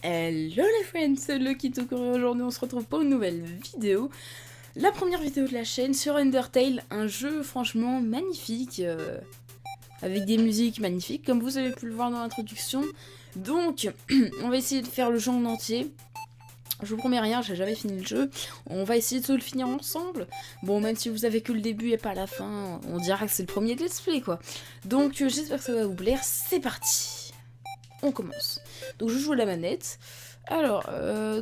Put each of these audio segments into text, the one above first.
Hello les friends, c'est Lucky tout court et aujourd'hui on se retrouve pour une nouvelle vidéo. La première vidéo de la chaîne sur Undertale, un jeu franchement magnifique, avec des musiques magnifiques comme vous avez pu le voir dans l'introduction. Donc on va essayer de faire le jeu en entier. Je vous promets rien, j'ai jamais fini le jeu. On va essayer de se le finir ensemble. Bon, même si vous avez que le début et pas la fin, on dira que c'est le premier let's play quoi. Donc j'espère que ça va vous plaire, c'est parti. On commence. Donc je joue à la manette. Alors,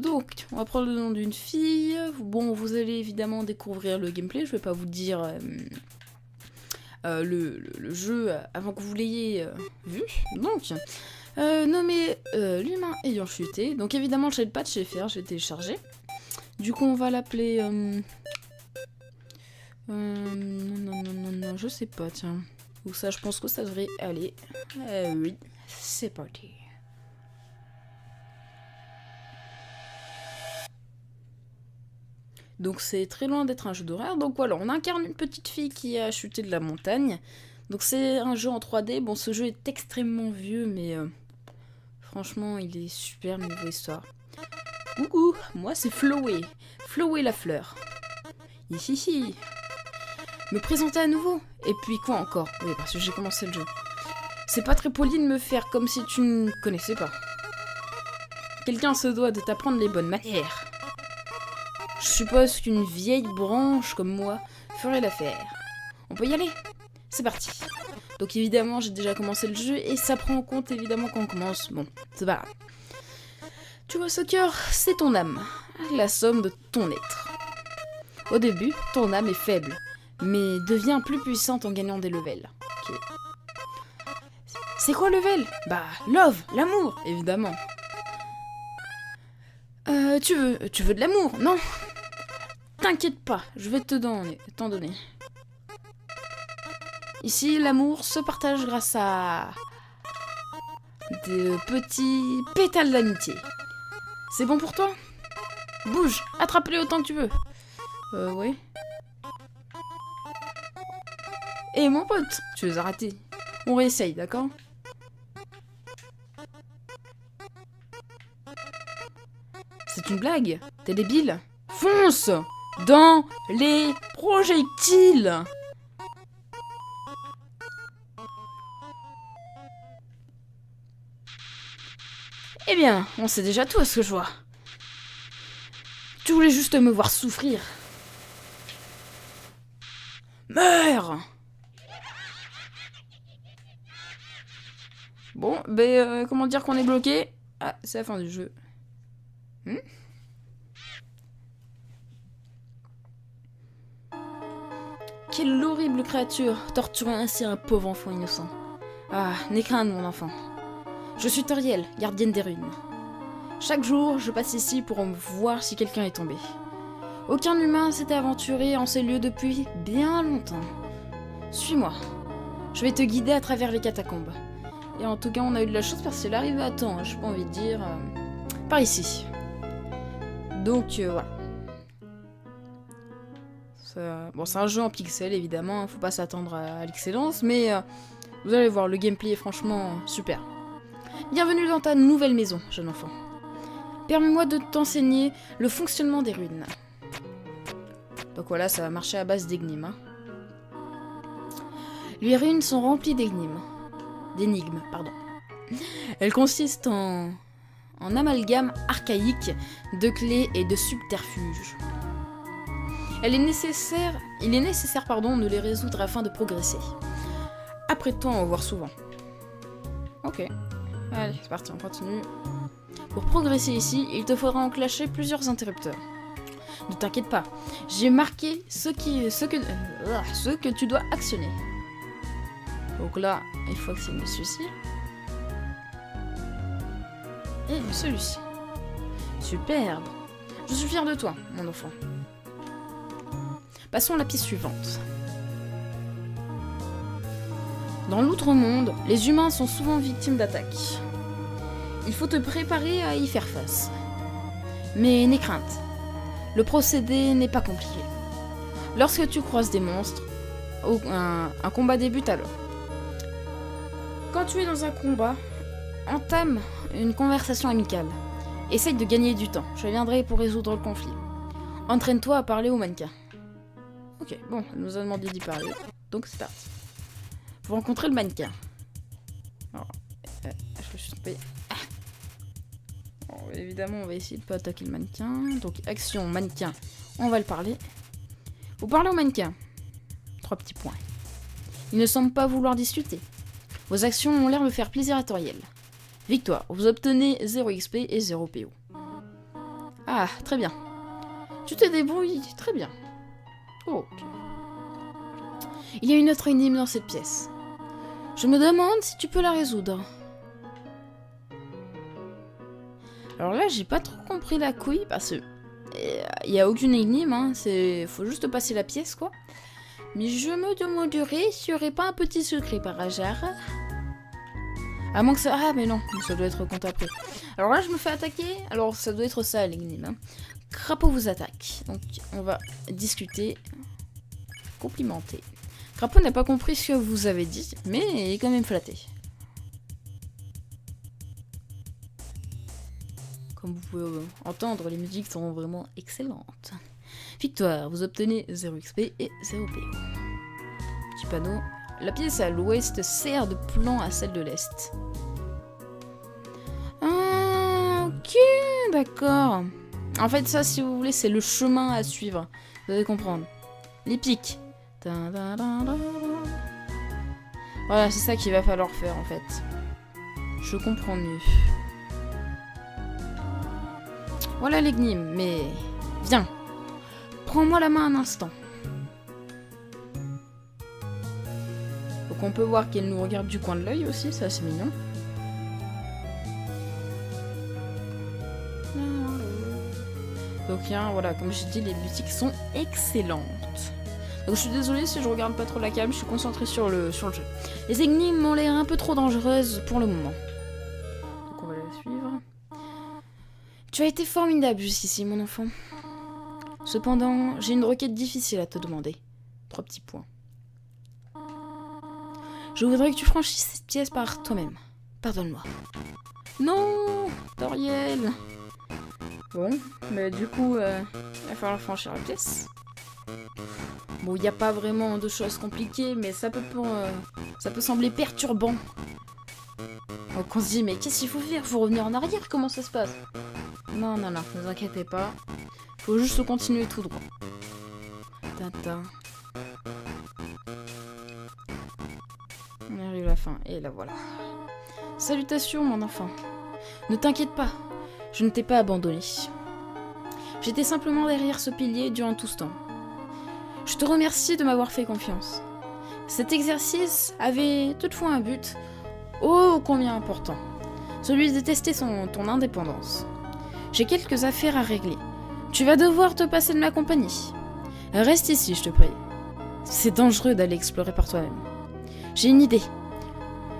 donc, on va prendre le nom d'une fille. Bon, vous allez évidemment découvrir le gameplay. Je vais pas vous dire le jeu avant que vous l'ayez vu. Donc, nommer l'humain ayant chuté. Donc évidemment, j'ai le patch chez FR, je vais télécharger. Du coup, on va l'appeler... non, je sais pas, tiens. Ou ça, je pense que ça devrait aller. Oui, c'est parti. Donc c'est très loin d'être un jeu d'horreur. Donc voilà, on incarne une petite fille qui a chuté de la montagne. Donc c'est un jeu en 3D. Bon, ce jeu est extrêmement vieux, mais franchement, il est super niveau histoire. Coucou, moi c'est Flowey. Flowey la fleur. Hihihi. Me présenter à nouveau. Et puis quoi encore? Oui, parce que j'ai commencé le jeu. C'est pas très poli de me faire comme si tu ne connaissais pas. Quelqu'un se doit de t'apprendre les bonnes manières. Je suppose qu'une vieille branche comme moi ferait l'affaire. On peut y aller? C'est parti. Donc évidemment, j'ai déjà commencé le jeu et ça prend en compte évidemment quand on commence. Bon, c'est pas grave. Tu vois, ce cœur, c'est ton âme, la somme de ton être. Au début, ton âme est faible, mais devient plus puissante en gagnant des levels. Ok. C'est quoi level? Bah, love, l'amour, évidemment. Tu veux de l'amour, non? T'inquiète pas, je vais t'en donner. Ici, l'amour se partage grâce à de petits pétales d'amitié. C'est bon pour toi? Bouge, attrape-les autant que tu veux. Oui. Et mon pote, tu les as ratés. On réessaye, d'accord? C'est une blague? T'es débile? Fonce dans les projectiles! Eh bien, on sait déjà tout à ce que je vois. Tu voulais juste me voir souffrir. Meurs! Bon, comment dire qu'on est bloqué? Ah, c'est la fin du jeu. Quelle horrible créature, torturant ainsi un pauvre enfant innocent. Ah, n'aie crainte, mon enfant. Je suis Toriel, gardienne des ruines. Chaque jour, je passe ici pour voir si quelqu'un est tombé. Aucun humain s'était aventuré en ces lieux depuis bien longtemps. Suis-moi. Je vais te guider à travers les catacombes. Et en tout cas, on a eu de la chance parce qu'elle arrive à temps, j'ai pas envie de dire. Par ici. Donc, voilà. Bon, c'est un jeu en pixels, évidemment, faut pas s'attendre à l'excellence, mais vous allez voir, le gameplay est franchement super. Bienvenue dans ta nouvelle maison, jeune enfant. Permets-moi de t'enseigner le fonctionnement des ruines. Donc voilà, ça va marcher à base d'énigmes. Hein. Les ruines sont remplies d'énigmes. Elles consistent en amalgame archaïque de clés et de subterfuges. Il est nécessaire de les résoudre afin de progresser. Apprête-toi à en voir souvent. Ok. Allez, c'est parti, on continue. Pour progresser ici, il te faudra enclencher plusieurs interrupteurs. Ne t'inquiète pas, j'ai marqué ce que tu dois actionner. Donc là, il faut actionner celui-ci. Et celui-ci. Superbe. Je suis fier de toi, mon enfant. Passons à la pièce suivante. Dans l'outre-monde, les humains sont souvent victimes d'attaques. Il faut te préparer à y faire face. Mais n'aie crainte, le procédé n'est pas compliqué. Lorsque tu croises des monstres, un combat débute alors. Quand tu es dans un combat, entame une conversation amicale. Essaye de gagner du temps. Je viendrai pour résoudre le conflit. Entraîne-toi à parler au mannequin. Ok, bon, elle nous a demandé d'y parler. Donc c'est parti. Vous rencontrez le mannequin. Alors, je me suis trompée. Bon, évidemment, on va essayer de pas attaquer le mannequin. Donc, action, mannequin. On va le parler. Vous parlez au mannequin. 3 petits points. Il ne semble pas vouloir discuter. Vos actions ont l'air de faire plaisir à Toriel. Victoire. Vous obtenez 0 XP et 0 PO. Ah, très bien. Tu te débrouilles très bien. Oh, ok. Il y a une autre énigme dans cette pièce. Je me demande si tu peux la résoudre. Alors là, j'ai pas trop compris la couille parce que il y a aucune énigme, hein. Faut juste passer la pièce, quoi. Mais je me demanderais s'il n'y aurait pas un petit secret par hasard. À moins que ça... Ah, mais non, ça doit être compte après. Alors là, je me fais attaquer. Alors, ça doit être ça, l'énigme. Hein. Crapaud vous attaque. Donc, on va discuter. Complimenter. Crapaud n'a pas compris ce que vous avez dit, mais il est quand même flatté. Comme vous pouvez entendre, les musiques sont vraiment excellentes. Victoire, vous obtenez 0 XP et 0 PO. Petit panneau. La pièce à l'ouest sert de plan à celle de l'est. Ah, ok, d'accord. En fait, ça, si vous voulez, c'est le chemin à suivre. Vous allez comprendre. Les pics. Voilà, c'est ça qu'il va falloir faire, en fait. Je comprends mieux. Voilà l'énigme, mais... Viens. Prends-moi la main un instant. Donc on peut voir qu'elle nous regarde du coin de l'œil aussi, c'est assez mignon. Donc voilà, comme j'ai dit, les musiques sont excellentes. Donc je suis désolée si je regarde pas trop la cam, je suis concentrée sur le jeu. Les énigmes ont l'air un peu trop dangereuses pour le moment. Donc on va la suivre. Tu as été formidable jusqu'ici, mon enfant. Cependant, j'ai une requête difficile à te demander. 3 petits points. Je voudrais que tu franchisses cette pièce par toi-même. Pardonne-moi. Non, Toriel. Bon, mais du coup, il va falloir franchir la pièce. Bon, il n'y a pas vraiment de choses compliquées, mais ça peut sembler perturbant. Donc on se dit, mais qu'est-ce qu'il faut faire? Faut revenir en arrière? Comment ça se passe? Non, ne vous inquiétez pas. Faut juste continuer tout droit. Tintin. On arrive à la fin, et la voilà. Salutations, mon enfant. Ne t'inquiète pas, je ne t'ai pas abandonné. J'étais simplement derrière ce pilier durant tout ce temps. Je te remercie de m'avoir fait confiance. Cet exercice avait toutefois un but, ô combien important, celui de tester ton indépendance. J'ai quelques affaires à régler. Tu vas devoir te passer de ma compagnie. Reste ici, je te prie. C'est dangereux d'aller explorer par toi-même. J'ai une idée.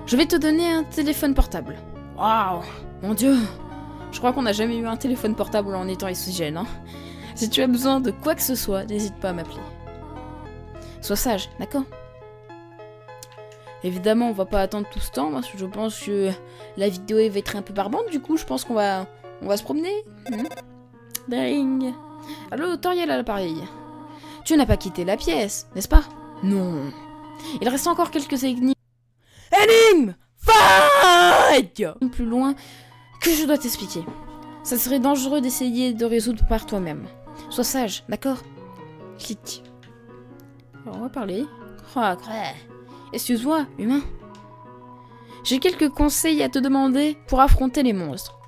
Je vais te donner un téléphone portable. Waouh, mon Dieu. Je crois qu'on n'a jamais eu un téléphone portable en étant oxygène. Hein. Si tu as besoin de quoi que ce soit, n'hésite pas à m'appeler. Sois sage, d'accord? Évidemment, on va pas attendre tout ce temps, parce que je pense que la vidéo va être un peu barbante, du coup, je pense qu'on va se promener. Ding. Allô, Toriel à l'appareil. Tu n'as pas quitté la pièce, n'est-ce pas? Non. Il reste encore quelques énigmes. Énigme! Fight! Plus loin que je dois t'expliquer. Ça serait dangereux d'essayer de résoudre par toi-même. Sois sage, d'accord? Clique. Alors, on va parler. Excuse-moi, humain. J'ai quelques conseils à te demander pour affronter les monstres.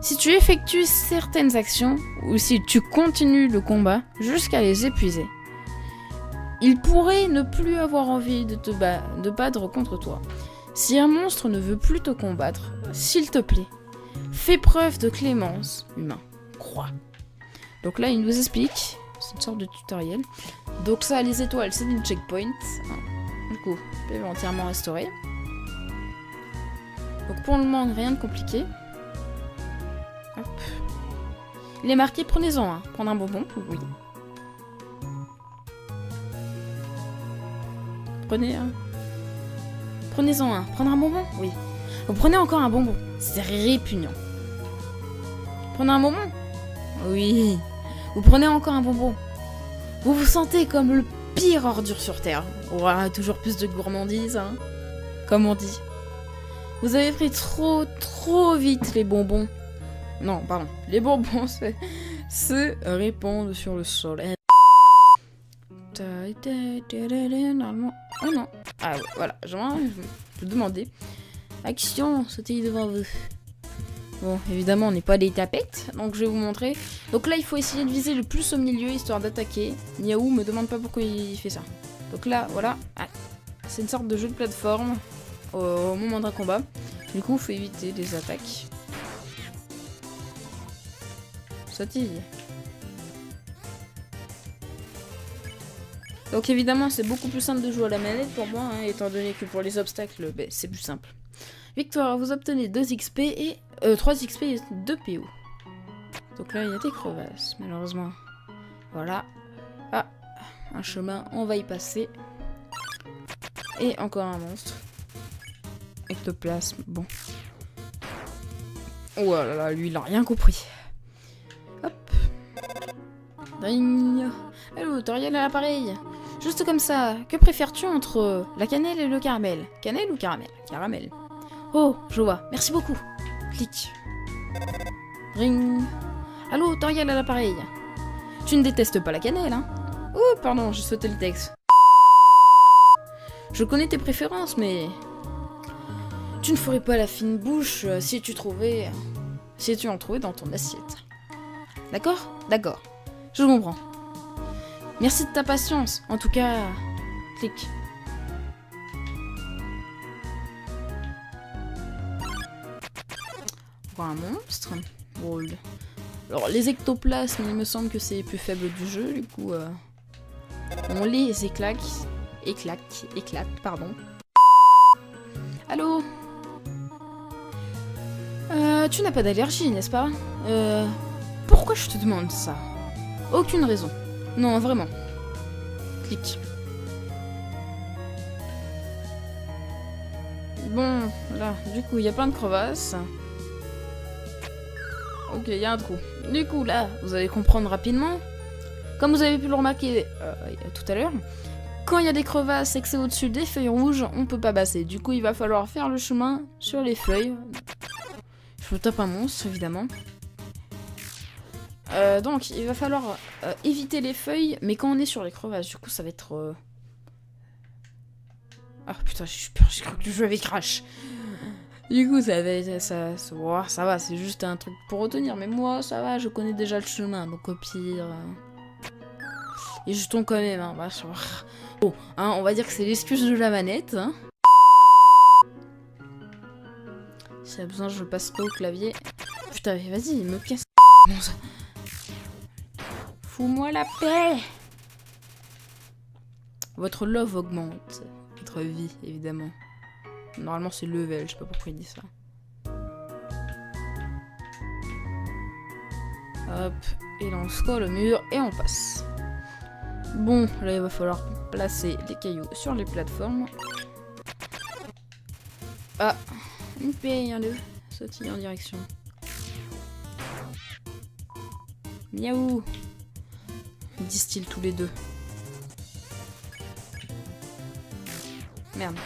Si tu effectues certaines actions, ou si tu continues le combat jusqu'à les épuiser, il pourrait ne plus avoir envie de battre contre toi. Si un monstre ne veut plus te combattre, s'il te plaît, fais preuve de clémence, humain. Crois. Donc là, il nous explique. C'est une sorte de tutoriel. Donc ça, les étoiles, c'est une checkpoint. Du coup, PV entièrement restauré. Donc pour le moment, rien de compliqué. Hop. Il est marqué, prenez-en un. Prendre un bonbon? Oui. Prenez-en un. Prendre un bonbon? Oui. Vous prenez encore un bonbon. C'est répugnant. Prenez un bonbon? Oui. Vous prenez encore un bonbon. Vous vous sentez comme le pire ordure sur Terre. Ouais, toujours plus de gourmandise, hein. Comme on dit. Vous avez pris trop vite les bonbons. Non, pardon. Les bonbons se répandent sur le sol. Normalement... Oh non. Ah ouais, voilà. Je vais demander. Action, sautez devant vous. Bon, évidemment, on n'est pas des tapettes, donc je vais vous montrer. Donc là, il faut essayer de viser le plus au milieu, histoire d'attaquer. Niaou me demande pas pourquoi il fait ça. Donc là, voilà. Ah, c'est une sorte de jeu de plateforme au moment d'un combat. Du coup, il faut éviter les attaques. Sautille. Donc évidemment, c'est beaucoup plus simple de jouer à la manette pour moi, hein, étant donné que pour les obstacles, ben, c'est plus simple. Victoire, vous obtenez 2 XP et 3 XP et 2 PO. Donc là, il y a des crevasses, malheureusement. Voilà. Ah, un chemin, on va y passer. Et encore un monstre. Ectoplasme, bon. Oh là là, lui, il a rien compris. Hop. Ding. Hello, Toriel à l'appareil. Juste comme ça, que préfères-tu entre la cannelle et le caramel? Cannelle ou caramel? Caramel. Oh, je vois. Merci beaucoup. Clic. Ring. Allô, Toriel à l'appareil. Tu ne détestes pas la cannelle, hein? Oh, pardon, j'ai sauté le texte. Je connais tes préférences, mais... Tu ne ferais pas la fine bouche si tu en trouvais dans ton assiette. D'accord? D'accord. Je comprends. Merci de ta patience. En tout cas... Clic. Encore un monstre. Drôle. Alors, les ectoplasmes, il me semble que c'est les plus faibles du jeu, du coup... On les éclate, pardon. Allô? Tu n'as pas d'allergie, n'est-ce pas? Pourquoi je te demande ça? Aucune raison. Non, vraiment. Clic. Bon, là, du coup, il y a plein de crevasses. Ok, il y a un trou. Du coup, là, vous allez comprendre rapidement. Comme vous avez pu le remarquer tout à l'heure, quand il y a des crevasses et que c'est au-dessus des feuilles rouges, on peut pas passer. Du coup, il va falloir faire le chemin sur les feuilles. Je tape un monstre, évidemment. Donc, il va falloir éviter les feuilles, mais quand on est sur les crevasses, du coup, ça va être... Ah putain, j'ai peur, j'ai cru que le jeu avait crash. Du coup, ça va être... Ça va, c'est juste un truc pour retenir. Mais moi, ça va, je connais déjà le chemin, donc au pire... Et jetons quand même, hein. Bon, hein, on va dire que c'est l'excuse de la manette, hein. S'il y a besoin, je passe pas au clavier. Putain, vas-y, il me casse. Fous-moi la paix. Votre love augmente. Votre vie, évidemment. Normalement, c'est level, je sais pas pourquoi il dit ça. Hop, et là on se colle au mur et on passe. Bon, là il va falloir placer des cailloux sur les plateformes. Ah, une paix, un deux. Sautille en direction. Miaou. Disent-ils tous les deux. Merde.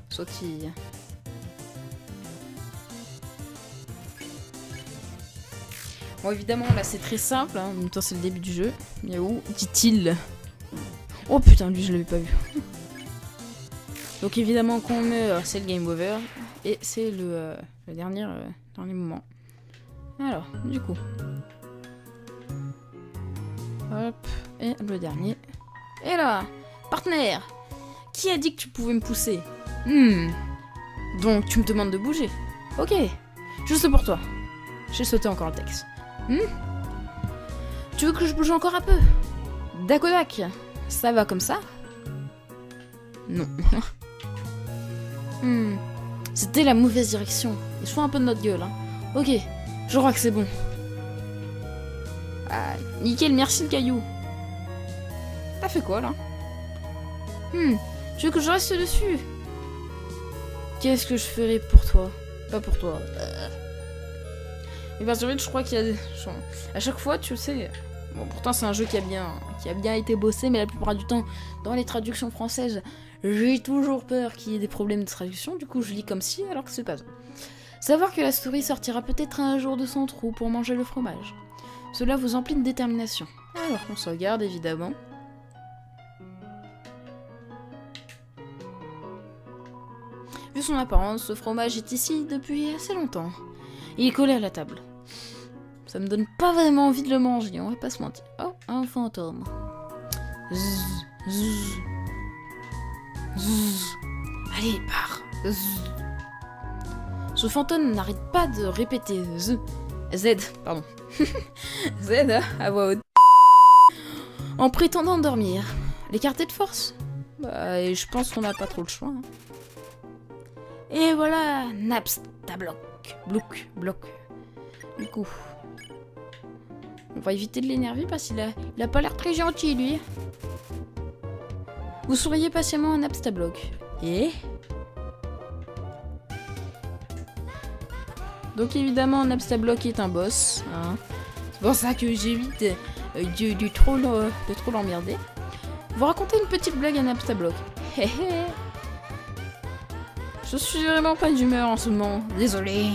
Sautille. Bon, évidemment, là, c'est très simple. Hein. En même temps, c'est le début du jeu. Miaou, dit-il. Oh putain, lui, je l'avais pas vu. Donc, évidemment, quand on meurt, c'est le game over. Et c'est le dernier moment. Alors, du coup. Hop. Et le dernier. Et là, partenaire. Qui a dit que tu pouvais me pousser? Donc, tu me demandes de bouger. Ok. Juste pour toi. J'ai sauté encore le texte. Tu veux que je bouge encore un peu? Dakodak, ça va comme ça? Non. C'était la mauvaise direction. Ils se font un peu de notre gueule, hein. Ok, je crois que c'est bon. Ah, nickel, merci le caillou. T'as fait quoi, là? Tu veux que je reste dessus? Qu'est-ce que je ferais pour toi? Pas pour toi. Et bien sûr, je crois qu'il y a des... À chaque fois, tu sais... Bon, pourtant, c'est un jeu qui a bien été bossé, mais la plupart du temps, dans les traductions françaises, j'ai toujours peur qu'il y ait des problèmes de traduction. Du coup, je lis comme si, alors que c'est pas ça. Savoir que la souris sortira peut-être un jour de son trou pour manger le fromage. Cela vous emplit de détermination. Alors, on sauvegarde, évidemment. Vu son apparence, ce fromage est ici depuis assez longtemps. Il est collé à la table. Ça me donne pas vraiment envie de le manger, on va pas se mentir. Oh, un fantôme. Zzz, zzz, zzz. Allez, pars. Zzz. Ce fantôme n'arrête pas de répéter Z, pardon. Z à voix haute. En prétendant dormir. L'écarter de force. Bah, et je pense qu'on n'a pas trop le choix. Hein. Et voilà, Napstablook. Bloc. Du coup, on va éviter de l'énerver parce qu'il a pas l'air très gentil, lui. Vous souriez patiemment à Napstablook. Et... Donc évidemment, Napstablook est un boss. Hein. C'est pour ça que j'évite de trop l'emmerder. Vous racontez une petite blague à Napstablook. Je suis vraiment pas d'humeur en ce moment. Désolé.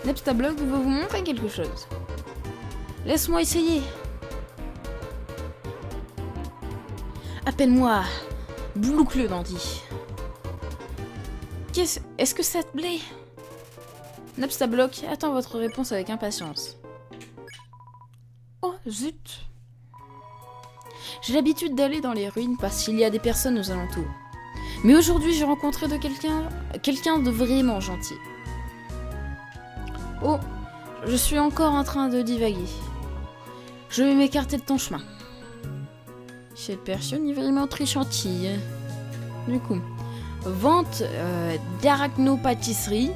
Napstablook veut vous montrer quelque chose. Laisse-moi essayer. Appelle-moi Blouk le dandy. Est-ce que ça te plaît? Napstablook attend votre réponse avec impatience. Oh, zut. J'ai l'habitude d'aller dans les ruines parce qu'il y a des personnes aux alentours. Mais aujourd'hui, j'ai rencontré quelqu'un de vraiment gentil. Oh, je suis encore en train de divaguer. Je vais m'écarter de ton chemin. Cette personne est vraiment très gentille. Du coup, vente d'arachno-pâtisserie.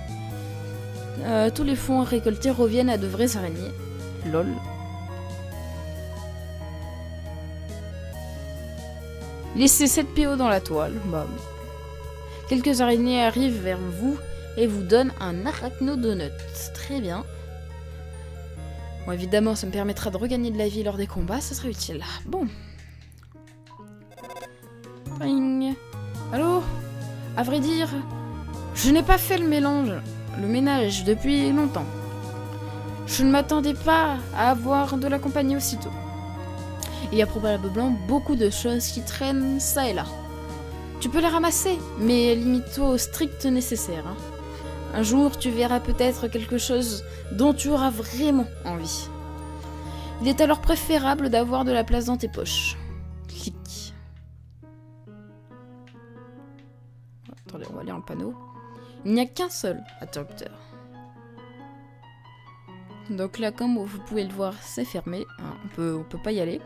Tous les fonds récoltés reviennent à de vraies araignées. Lol. Laissez 7 PO dans la toile. Bah, quelques araignées arrivent vers vous et vous donnent un arachno-donut. Très bien. Bon, évidemment, ça me permettra de regagner de la vie lors des combats, ça serait utile. Bon. Ring. Allô? À vrai dire, je n'ai pas fait le ménage depuis longtemps. Je ne m'attendais pas à avoir de la compagnie aussitôt. Il y a probablement beaucoup de choses qui traînent ça et là. Tu peux les ramasser, mais limite-toi au strict nécessaire. Hein. Un jour, tu verras peut-être quelque chose dont tu auras vraiment envie. Il est alors préférable d'avoir de la place dans tes poches. Clic. Attendez, on va lire le panneau. Il n'y a qu'un seul interrupteur. Donc là, comme vous pouvez le voir, c'est fermé. Hein, on peut pas y aller.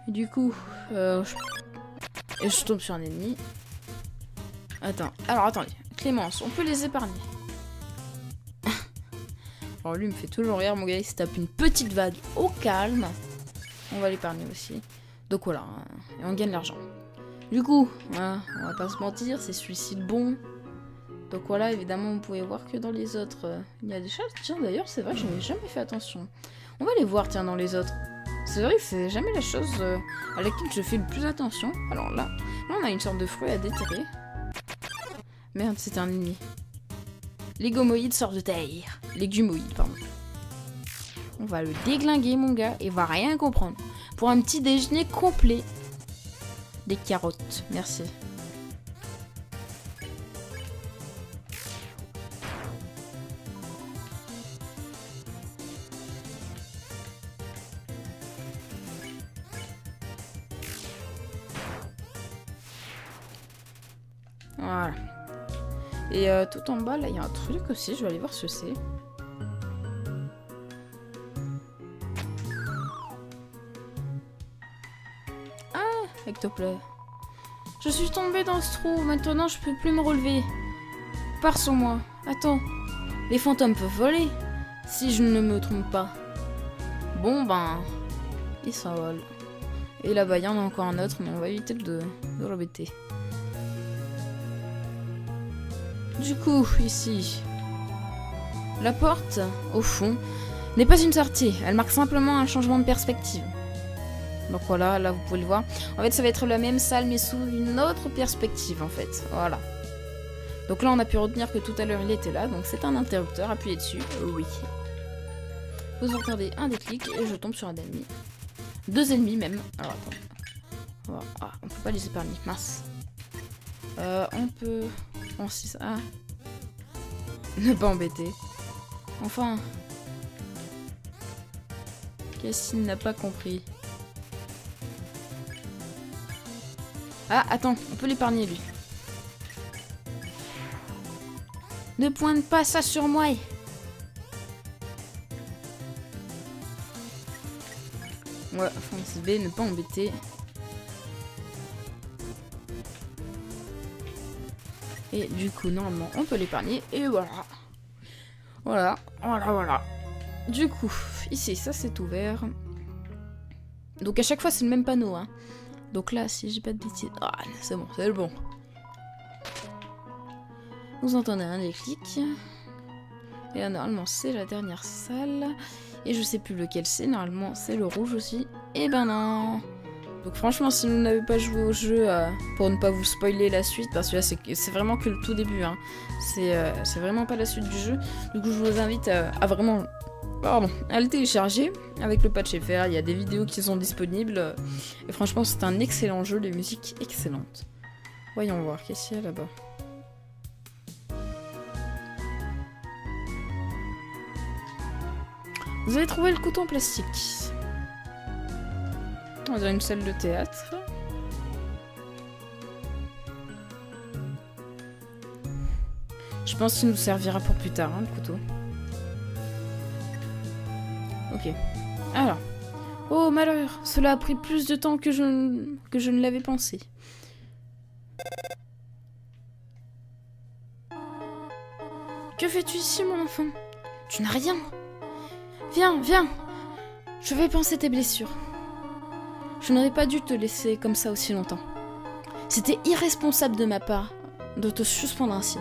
Et du coup, je tombe sur un ennemi. Alors attendez. Clémence, on peut les épargner. Alors lui me fait toujours rire, mon gars, il se tape une petite vague au calme. On va l'épargner aussi. Donc voilà, et on gagne l'argent. Du coup, hein, on va pas se mentir, c'est celui-ci le bon. Donc voilà, évidemment, vous pouvez voir que dans les autres, il y a des choses. Tiens, d'ailleurs, c'est vrai, je n'ai jamais fait attention. On va les voir, tiens, dans les autres. C'est vrai que c'est jamais la chose à laquelle je fais le plus attention. Alors là, on a une sorte de fruit à déterrer. Merde, c'était un ennemi. Légumoïde sort de terre. Légumoïde, pardon. On va le déglinguer, mon gars, et va rien comprendre. Pour un petit déjeuner complet. Des carottes, merci. Voilà. Et tout en bas, là, il y a un truc aussi. Je vais aller voir ce que c'est. Ah, ectopleur. Je suis tombée dans ce trou. Maintenant, je peux plus me relever. Pars sur moi. Attends. Les fantômes peuvent voler. Si je ne me trompe pas. Bon, ben... ils s'envolent. Et là-bas, il y en a encore un autre, mais on va éviter de l'embêter. Du coup, ici, la porte, au fond, n'est pas une sortie. Elle marque simplement un changement de perspective. Donc voilà, là vous pouvez le voir. En fait, ça va être la même salle, mais sous une autre perspective, en fait. Voilà. Donc là, on a pu retenir que tout à l'heure, il était là. Donc c'est un interrupteur. Appuyez dessus. Oui. Vous entendez un déclic et je tombe sur un ennemi. 2 ennemis même. Alors attends. Ah, on peut pas les épargner. Mince. On peut... Bon, si ça... Ah. Ne pas embêter. Enfin... Qu'est-ce qu'il n'a pas compris? Ah, attends. On peut l'épargner, lui. Ne pointe pas ça sur moi. Ouais, Francis B, ne pas embêter. Et du coup, normalement, on peut l'épargner. Et voilà. Voilà. Du coup, ici, ça c'est ouvert. Donc à chaque fois, c'est le même panneau. Hein. Donc là, si j'ai pas de bêtises... Ah, c'est bon, c'est le bon. Vous entendez un déclic. Et là, normalement, c'est la dernière salle. Et je sais plus lequel c'est. Normalement, c'est le rouge aussi. Et ben non. Donc franchement, si vous n'avez pas joué au jeu, pour ne pas vous spoiler la suite, parce que là, c'est vraiment que le tout début. Hein. C'est vraiment pas la suite du jeu. Du coup, je vous invite à vraiment... Pardon, à le télécharger avec le patch FR. Il y a des vidéos qui sont disponibles. Et franchement, c'est un excellent jeu. Les musiques excellentes. Voyons voir. Qu'est-ce qu'il y a là-bas? Vous avez trouvé le couteau en plastique. On dirait une salle de théâtre. Je pense qu'il nous servira pour plus tard, hein, le couteau. Ok. Alors. Oh, malheur. Cela a pris plus de temps que je ne l'avais pensé. Que fais-tu ici, mon enfant? Tu n'as rien. Viens. Je vais penser tes blessures. Je n'aurais pas dû te laisser comme ça aussi longtemps. C'était irresponsable de ma part de te suspendre ainsi.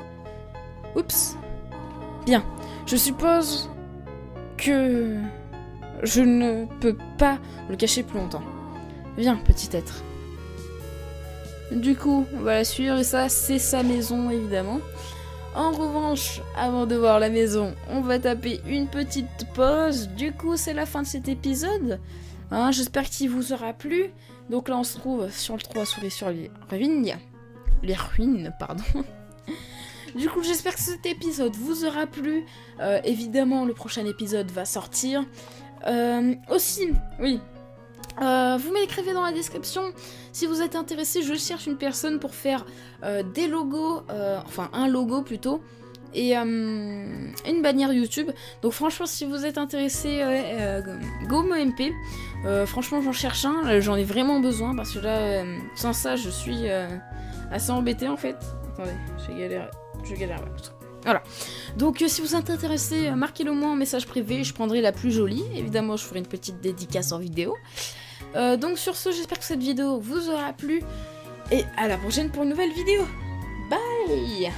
Oups. Bien. Je suppose que je ne peux pas le cacher plus longtemps. Viens, petit être. Du coup, on va la suivre et ça, c'est sa maison, évidemment. En revanche, avant de voir la maison, on va taper une petite pause. Du coup, c'est la fin de cet épisode. Hein, j'espère qu'il vous aura plu. Donc là, on se trouve sur le 3 souris sur les ruines. Les ruines, pardon. Du coup, j'espère que cet épisode vous aura plu. Évidemment, le prochain épisode va sortir. Aussi, oui. Vous m'écrivez dans la description si vous êtes intéressé. Je cherche une personne pour faire des logos, enfin un logo plutôt, et une bannière YouTube. Donc franchement, si vous êtes intéressé, go MP. Franchement, j'en cherche un. J'en ai vraiment besoin parce que là, sans ça, je suis assez embêtée en fait. Attendez, je galère. Voilà. Donc si vous êtes intéressé, marquez-le moi en message privé. Je prendrai la plus jolie. Évidemment, je ferai une petite dédicace en vidéo. Donc sur ce, j'espère que cette vidéo vous aura plu. Et à la prochaine pour une nouvelle vidéo. Bye!